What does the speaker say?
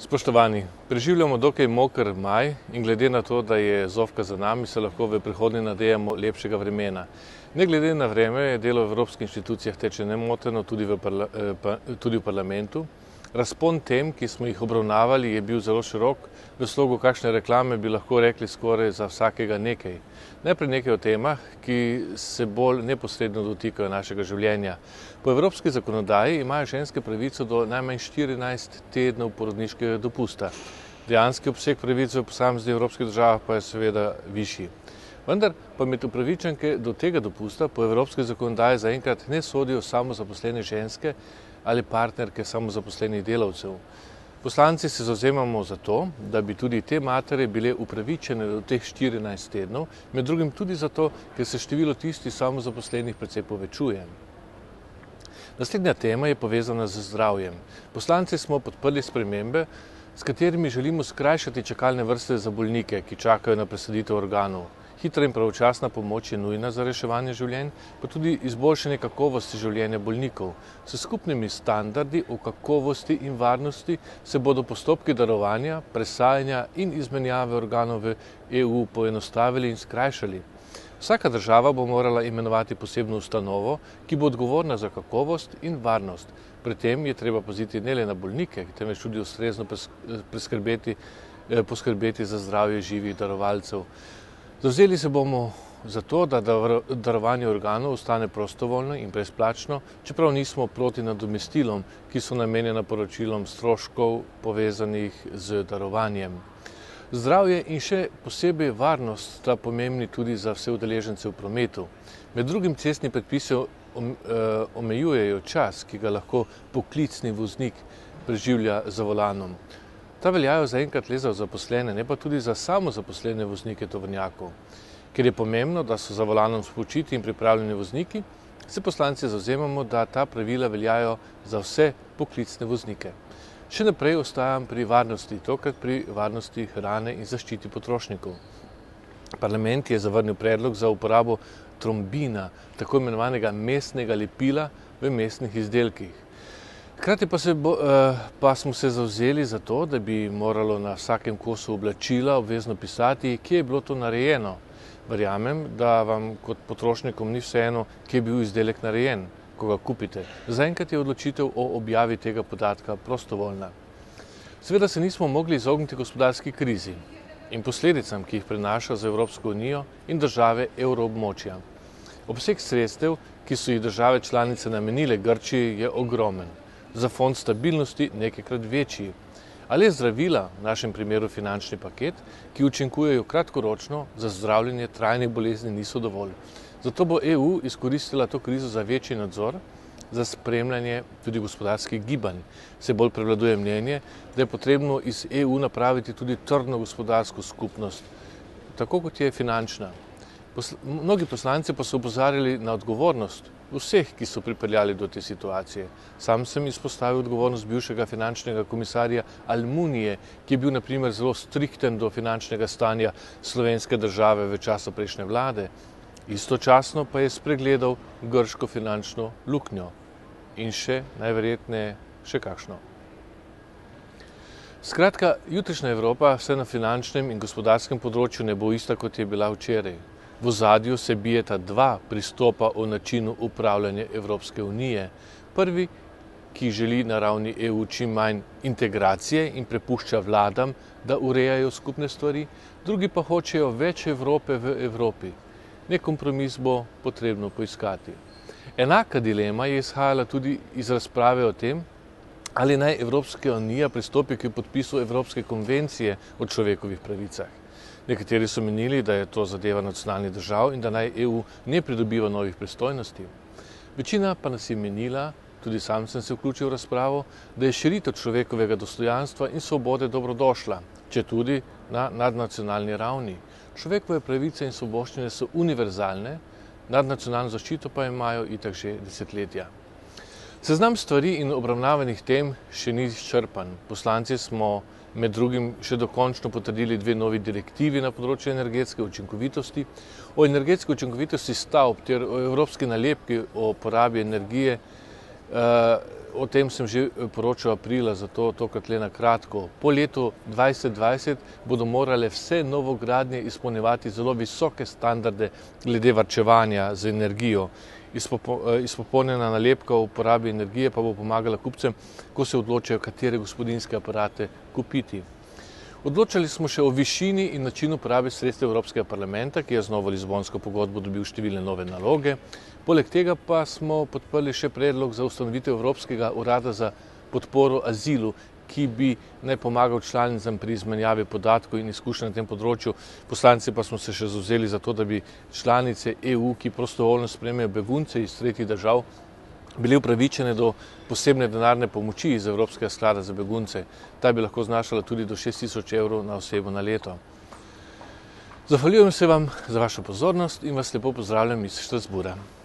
Spoštovani, preživljamo dokaj moker maj in glede na to, da je zofka za nami, se lahko v prihodnje nadejamo lepšega vremena. Ne glede na vreme, delo v evropskih inštitucijah teče nemoteno tudi v parlamentu. Razpon tem, ki smo jih obravnavali, je bil zelo širok, v slogu kakšne reklame bi lahko rekli skoraj za vsakega nekaj. Najprej nekaj o temah, ki se bolj neposredno dotikajo našega življenja. Po evropski zakonodaji imajo ženske pravico do najmanj 14 tednov porodniškega dopusta. Dejanski obseg pravic v posameznih evropskih državah pa je seveda višji. Vendar pa med upravičenke do tega dopusta po evropski zakonodaji zaenkrat ne sodijo samozaposlene ženske ali partnerke samozaposlenih delavcev. Poslanci se zavzemamo za to, da bi tudi te matere bile upravičene do teh 14 tednov, med drugim tudi zato, ker se število tistih samozaposlenih precej povečuje. Naslednja tema je povezana z zdravjem. Poslanci smo podprli spremembe, s katerimi želimo skrajšati čakalne vrste za bolnike, ki čakajo na presaditev organov. Hitra in pravočasna pomoč je nujna za reševanje življenj, pa tudi izboljšanje kakovosti življenja bolnikov. S skupnimi standardi o kakovosti in varnosti se bodo postopki darovanja, presajanja in izmenjave organov v EU poenostavili in skrajšali. Vsaka država bo morala imenovati posebno ustanovo, ki bo odgovorna za kakovost in varnost. Pri tem je treba paziti ne le na bolnike, temveč tudi ustrezno poskrbeti za zdravje živih darovalcev. Zavzeli se bomo za to, da darovanje organov ostane prostovoljno in brezplačno, čeprav nismo proti nadomestilom, ki so namenjena poročilom stroškov povezanih z darovanjem. Zdravje in še posebej varnost sta pomembni tudi za vse udeležence v prometu. Med drugim cestni predpisi omejujejo čas, ki ga lahko poklicni voznik preživlja za volanom. Ta veljajo zaenkrat le za zaposlene, ne pa tudi za samozaposlene voznike tovornjakov. Ker je pomembno, da so za volanom spočiti in pripravljeni vozniki, se poslanci zavzemamo, da ta pravila veljajo za vse poklicne voznike. Še naprej ostajam pri varnosti, tokrat pri varnosti hrane in zaščiti potrošnikov. Parlament je zavrnil predlog za uporabo trombina, tako imenovanega mesnega lepila v mesnih izdelkih. Hkrati pa smo se zavzeli za to, da bi moralo na vsakem kosu oblačila obvezno pisati, kje je bilo to narejeno. Verjamem, da vam kot potrošnikom ni vseeno, kje je bil izdelek narejen, ko ga kupite. Zaenkrat je odločitev o objavi tega podatka prostovoljna. Seveda se nismo mogli izogniti gospodarski krizi in posledicam, ki jih prenaša za Evropsko unijo in države evroobmočja. Obseg sredstev, ki so jih države članice namenile Grčiji, je ogromen. Za fond stabilnosti nekajkrat večji. Ali je zdravila, v našem primeru finančni paket, ki učinkujejo kratkoročno, za zdravljenje trajnih bolezni niso dovolj. Zato bo EU izkoristila to krizo za večji nadzor, za spremljanje tudi gospodarskih gibanj. Se bolj prevladuje mnenje, da je potrebno iz EU napraviti tudi trdno gospodarsko skupnost, tako kot je finančna. Mnogi poslanci pa so opozarjali na odgovornost vseh, ki so pripeljali do te situacije. Sam sem izpostavil odgovornost bivšega finančnega komisarja Almunije, ki je bil na primer zelo strikten do finančnega stanja slovenske države v času prejšnje vlade. Istočasno pa je spregledal grško finančno luknjo in še najverjetneje še kakšno. Skratka, jutrišnja Evropa vse na finančnem in gospodarskem področju ne bo ista, kot je bila včeraj. V ozadju se bijeta dva pristopa o načinu upravljanja Evropske unije. Prvi, ki želi na ravni EU čim manj integracije in prepušča vladam, da urejajo skupne stvari, drugi pa hočejo več Evrope v Evropi. Nek kompromis bo potrebno poiskati. Enaka dilema je izhajala tudi iz razprave o tem, ali naj Evropska unija pristopi k podpisu Evropske konvencije o človekovih pravicah. Nekateri so menili, da je to zadeva nacionalnih držav in da naj EU ne pridobiva novih pristojnosti. Večina pa nas je menila, tudi sam sem se vključil v razpravo, da je širitev človekovega dostojanstva in svobode dobrodošla, četudi na nadnacionalni ravni. Človekove pravice in svoboščine so univerzalne, nadnacionalno zaščito pa imajo itak že desetletja. Seznam stvari in obravnavanih tem še ni izčrpan. Poslanci smo med drugim še dokončno potrdili 2 novi direktivi na področju energetske učinkovitosti. O energetski učinkovitosti stavb ter o evropski nalepki o porabi energije O tem sem že poročal aprila, zato tokrat le na kratko. Po letu 2020 bodo morale vse novogradnje izpolnjevati zelo visoke standarde glede varčevanja z energijo. Izpopolnjena nalepka o uporabi energije pa bo pomagala kupcem, ko se odločajo, katere gospodinjske aparate kupiti. Odločali smo še o višini in načinu uporabe sredstev Evropskega parlamenta, ki je z novo Lizbonsko pogodbo dobil številne nove naloge. Poleg tega pa smo podprli še predlog za ustanovitev Evropskega urada za podporo azilu, ki bi naj pomagal članicam pri izmenjavi podatkov in izkušenj na tem področju. Poslanci pa smo se še zavzeli za to, da bi članice EU, ki prostovoljno sprejmejo begunce iz tretjih držav, bili upravičene do posebne denarne pomoči iz Evropskega sklada za begunce. Ta bi lahko znašala tudi do 6.000 evrov na osebo na leto. Zahvaljujem se vam za vašo pozornost in vas lepo pozdravljam iz Strasbourga.